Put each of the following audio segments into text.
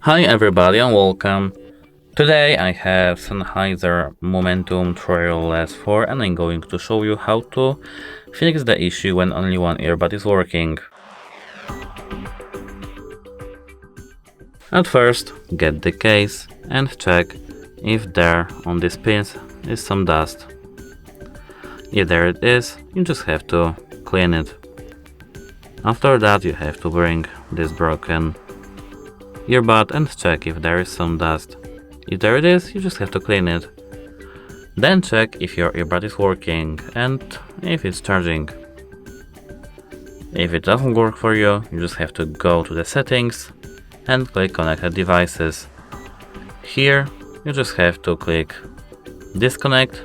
Hi everybody and welcome. Today I have Sennheiser Momentum TWS 4 and I'm going to show you how to fix the issue when only one earbud is working. At first, get the case and check if there on this pins is some dust. If there it is, you just have to clean it. After that you have to bring this broken earbud and check if there is some dust. If there it is, you just have to clean it. Then check if your earbud is working and if it's charging. If it doesn't work for you, you just have to go to the settings and click connected devices. Here you just have to click disconnect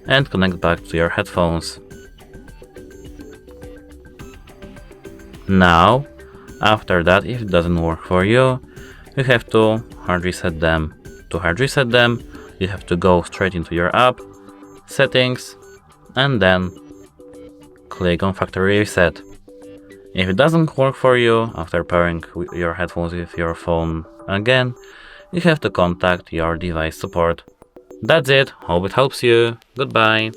and connect back to your headphones. Now, after that, if it doesn't work for you, you have to hard reset them. To hard reset them, you have to go straight into your app, settings, and then click on factory reset. If it doesn't work for you after pairing your headphones with your phone again, you have to contact your device support. That's it, hope it helps you, goodbye.